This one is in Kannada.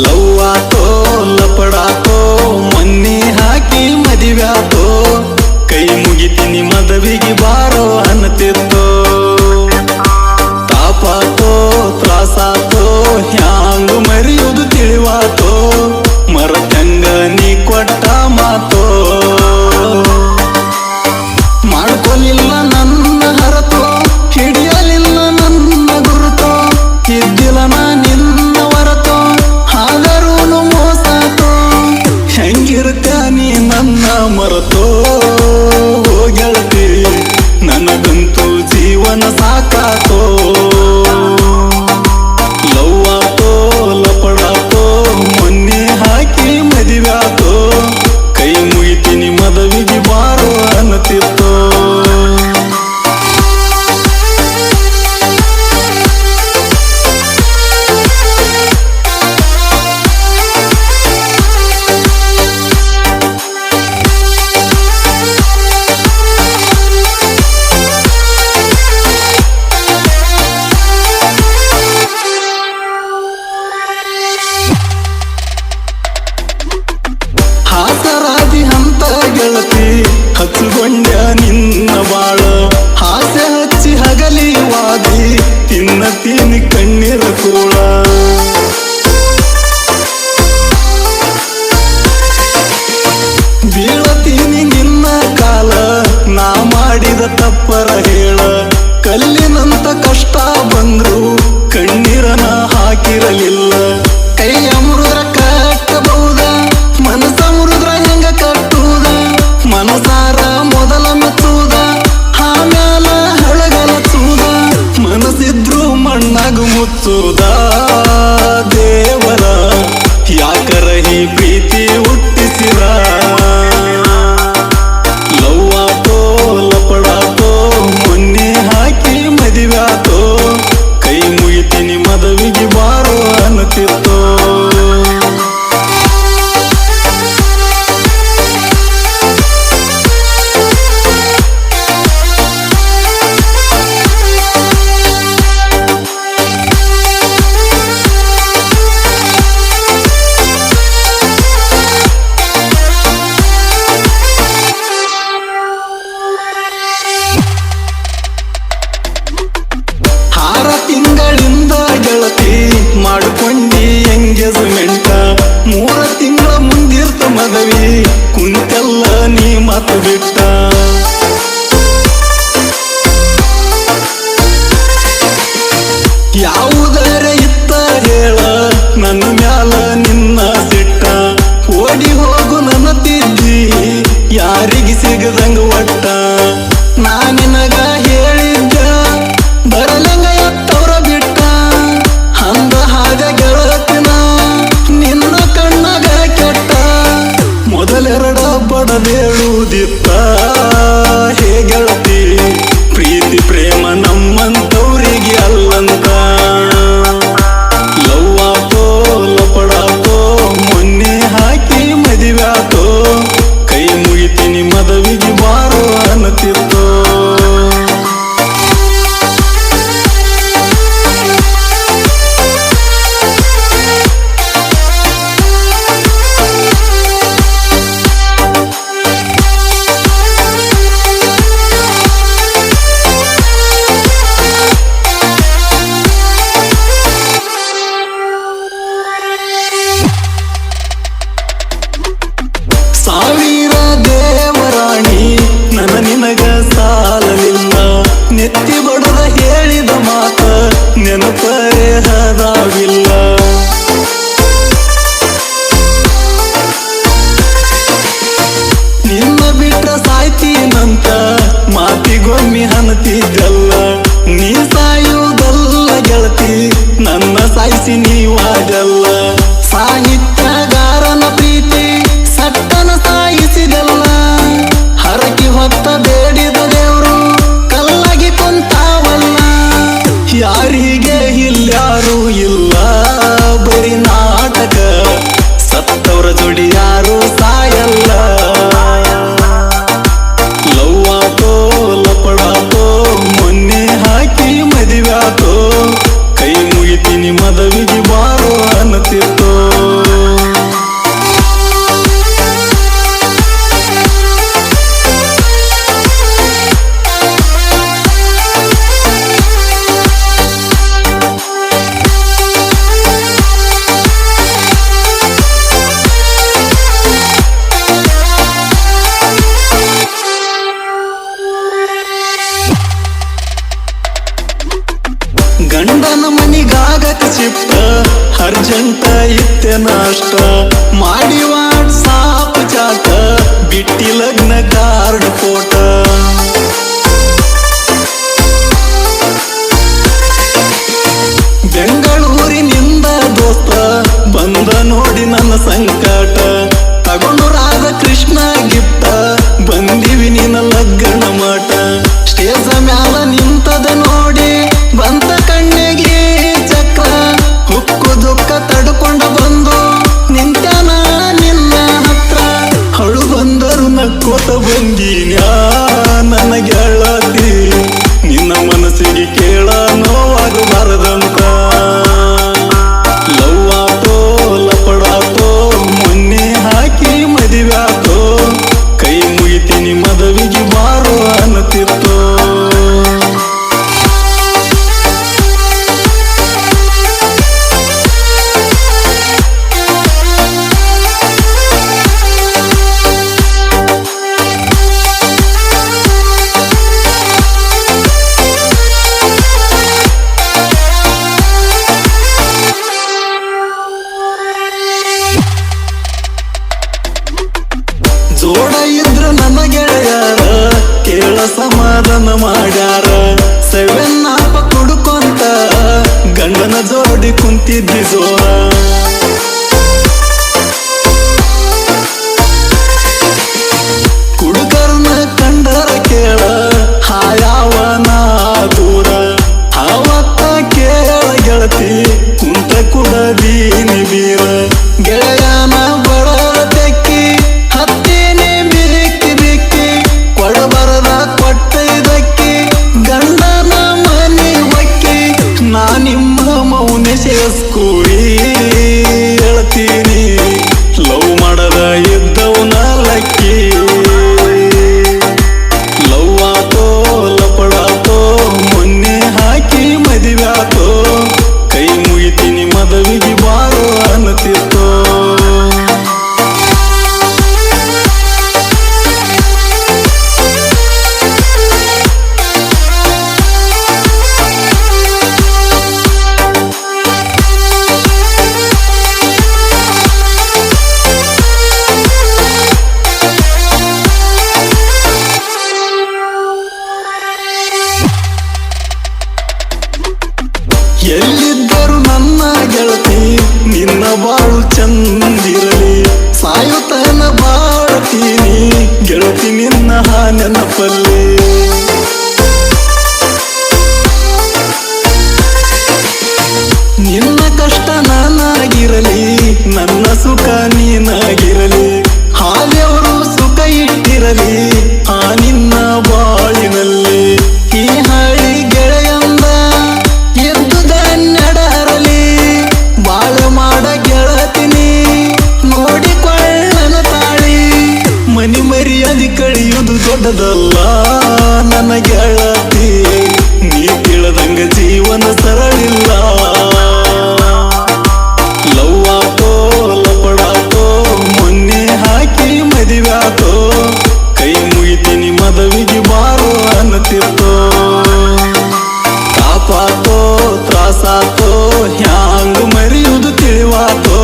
ಲವ್ವಾತೋ ಲಪಡಾತೋ ಮೊನ್ನೆ ಹಾಕಿ ಮದಿವ್ಯಾತೋ ಕೈ ಮುಗಿತೀನಿ ಮದವಿಗೆ ಬಾರೋ ಅನ್ನತಿತ್ತೋ ತಾಪಾತೋ ತ್ರಾಸಾತೋ ಹ್ಯಾಂಗ ಮರಿಯುವುದು ತಿಳಿವಾತೋ ಮರತಂಗ ನೀ ಕೊಟ್ಟ ಮಾತೋ ಮಾಡ್ಕೊಲಿಲ್ಲ ನನ್ನ ಹರತೋ ಹಿಡಿಯಲಿಲ್ಲ ನನ್ನ ಗುರುತೋ ಇದ್ದಿಲ್ಲ ನಾ ನಿನ್ನ ಹೊರತೋ ಆದರೂನು ಮೋಸಾತೋ ಹೆಂಗಿರುತ್ತ ನೀ ನನ್ನ ಮರತೋ ಗೆಳತಿ ನನಗಂತೂ ಜೀವನ ಸಾಕಾತೋ ಲವ್ವಾತೋ ಲಪಡಾತೋ ಮೊನ್ನೆ ಹಾಕಿ ಮದಿವ್ಯಾತೋ ಕೈ ಮುಗಿತೀನಿ ಮದವಿಗೆ ಬಾರೋ ಅನ್ನತಿತ್ತೋ ಹಾಸರಾದಿ ಹಂತ ಗೆಳತಿ ಹಚ್ಚುಕೊಂಡ ನಿನ್ನ ಬಾಳ ಹಾಸೆ ಹಚ್ಚಿ ಹಗಲಿ ವಾದಿ ತಿನ್ನತೀನಿ ಕಣ್ಣೀರ ಕೂಳ ಬೀಳತೀನಿ ನಿನ್ನ ಕಾಲ ನಾ ಮಾಡಿದ ತಪ್ಪರ ಹೇಳ ಕಲ್ಲಿನಂತ ಕಷ್ಟ ಬಂದ್ರು ಕಣ್ಣೀರನ ಹಾಕಿರಲಿಲ್ಲ ಕೈ ಅಮೃದ್ರ ಕಟ್ಟಬಹುದ ಮನಸ ಮುರುದ್ರ ಹೆಂಗ ಕಟ್ಟುವುದ ಮನಸಾರ ಮೊದಲ ಮೆಚ್ಚುವುದ ಆಮ್ಯಾಲ ಹಳಗಲಚುವುದ ಮನಸ್ಸಿದ್ರು ಮಣ್ಣಾಗ ಮುಚ್ಚುವುದ ದೇವರ ಯಾಕರ ಈ ಪ್ರೀತಿ ಹುಟ್ಟಿಸಿರ ಲವ್ವಾತೋ ಲಪಡಾತೋ ಮೊನ್ನೆ ಹಾಕಿ ಮದಿವ್ಯಾತೋ ಕೈ ಮುಗಿತೀನಿ ಮದವಿಗೆ ಬಾರೋ ಅನ್ನತಿತ್ತೋ ತಿಂಗಳಿಂದ ಗೆಳತಿ ಮಾಡ್ಕೊಂಡಿ ಎಂಗೇಜ್ಮೆಂಟ 3 ತಿಂಗಳ ಮುಂದಿರ್ತ ಮದವಿ ಕುಂತೆಲ್ಲ ನೀ ಮಾತು ಬಿಟ್ಟ ಯಾವುದರ ಇತ್ತ ಹೇಳ ನನ್ನ ಮ್ಯಾಲ ನಿನ್ನ ಸಿಟ್ಟ ಓಡಿ ಹೋಗು ನನ್ನ ತಿದ್ದಿ ಯಾರಿಗೆ ಸಿಗದಂಗ ಒಟ್ಟ ನಾ ನಿನಗ ಹೇಳಿದ್ದ ಬರಲಂಗ ಎತ್ತವ್ರ ಬಿಟ್ಟ ಅಂದ ಹಾಗ ಗೆಳತಿನ ನಿನ್ನ ಕಣ್ಣಾಗ ಕೆಟ್ಟ ಮೊದಲೆರಡ ಬಡದೇಳುವುದಿತ್ತ ಹೇ ಗೆಳತಿ ಪ್ರೀತಿ ಪ್ರೇಮ ನಮ್ಮಂತವ್ರಿಗೆ ಅಲ್ಲಂತ ಲವ್ವಾತೋ ಲಪಡಾತೋ ಮೊನ್ನೆ ಹಾಕಿ ಮದಿವ್ಯಾತೋ ಕೈ ಮುಗಿತೀನಿ ಮದವಿಗೆ ಬಾರೋ ಅನ್ನತಿತ್ತೋ ಸಾವಿರ ದೇವರಾಣಿ ನನ್ನ ನಿನಗ ಸಾಲಲಿಲ್ಲ ನೆತ್ತಿ ಬಡದ ಹೇಳಿದ ಮಾತ ನೆನಪರೆ ಹದಾವಿಲ್ಲ ನಿನ್ನ ಬಿಟ್ಟ ಸಾಯ್ತೀನಂತ ಮಾತಿಗೊಮ್ಮೆ ಹನತಿದ್ದಲ್ಲ ನೀ ಸಾಯುವುದಲ್ಲ ಗೆಳತಿ ನನ್ನ ಸಾಯಿಸಿ ನೀವಾಗಲ್ಲ ಸಾಹಿತ್ಯಗಾರನ ಪ್ರೀತಿ ಸಟ್ಟನ ಸಾಯಿಸಿದಲ್ಲ ಹರಕಿ ಹೊತ್ತ ನಕ್ಕೋತ ಬಂದೀನ್ಯಾ ನನ್ನ ಗೆಳತಿ ನಿನ್ನ ಮನಸ್ಸಿಗೆ ಕೇಳ ನೋವಾಗಬಾರದಂತ ಲವ್ ಆತೋ ಲಪಡಾತೋ ಮೊನ್ನೆ ಹಾಕಿ ಮದುವ್ಯಾತೋ ಕೈ ಮುಗಿತೀನಿ ಮದುವೆಗೆ ಬಾರೋ ಅನ್ನತಿತ್ತೋ ಜೋಡ ಇದ್ರ ನನ್ನ ಗೆಳೆಯಾರ ಕೇಳ ಸಮಾಧಾನ ಮಾಡ್ಯಾರ 7 ಅಪ್ ಕುಡ್ಕೊಂತ ಗಂಡನ ಜೋಡಿ ಕುಂತಿದ್ದಿ ಜೋರ ಕುಡುಕರ್ನ ಕಂಡರ ಕೇಳ ಹಾಯಾವನ ದೂರ ಆವತ್ತ ಕೇಳ ಗೆಳತಿ ಕುಂತ ಕುಡದೀನಿ ಬೀರ ಗೆಳೆಯನ ಬಡದ ತೆಕ್ಕಿ ಹತ್ತೇನೆ ಬಿಕ್ಕಿ ಬಿಕ್ಕಿ ಕೊಡಬರದ ಕೊಟ್ಟ ಇದಕ್ಕಿ ಗಂಡನ ಮನೆ ಒಕ್ಕಿ ನಾ ನಿಮ್ಮ ಮೌನ ಸೇಸ್ಕೂಡಿ ಹೇಳ್ತೀನಿ ಲವ್ ಮಾಡದ ಇದ್ದವನ ಲಕ್ಕಿ ಲವ್ ಆತೋ ಲಪಡಾತೋ ಮೊನ್ನೆ ಹಾಕಿ ಮದುವ್ಯಾತೋ ಕೈ ಮುಗಿತೀನಿ ಮದುವೆಗೆ ಬಾರೋ ಅನ್ನತಿತ್ತೋ ಎಲ್ಲಿದ್ದರು ನನ್ನ ಗೆಳತಿ ನಿನ್ನ ಬಾಳು ಚಂದಿರಲಿ ಸಾಯುತ್ತನ ಬಾಳ್ತೀನಿ ಗೆಳತಿ ನಿನ್ನ ನೆನಪಲ್ಲಿ ನಿನ್ನ ಕಷ್ಟ ನಾನಾಗಿರಲಿ ನನ್ನ ಸುಖ ನೀನಾಗಿರಲಿ ಹಾಲೆಯವರು ಸುಖ ಇಟ್ಟಿರಲಿ ಆ ನಿನ್ನ ಬಾಳಿನಲ್ಲಿ ಈ ಹಳಿ ಗೆಳೆಯಂದ ಎದ್ದುದನ್ನಡರಲಿ ಬಾಳ ಮಾಡ ಗೆಳತಿನಿ ನೋಡಿಕೊಳ್ಳನ ತಾಳಿ ಮನಿ ಮರ್ಯಾದೆ ಕಳಿಯುವುದು ದೊಡ್ಡದಲ್ಲ ನನ್ನ ಗೆಳತಿ ನೀ ತಿಳಿದಂಗ ಜೀವನ ಸರಳಿಲ್ಲ ಲವ್ ಆತೋ ಲಪಡಾತೋ ಮೊನ್ನೆ ಹಾಕಿ ಮದುವ್ಯಾತೋ ಕೈ ಮುಗಿತೀನಿ ಮದುವೆಗೆ ಬಾರೋ ಅನ್ನತಿತ್ತೋ ತಾಪಾತೋ ತ್ರಾಸಾತೋ ಹ್ಯಾಂಗ ಮರಿಯುವುದು ತಿಳಿವಾತೋ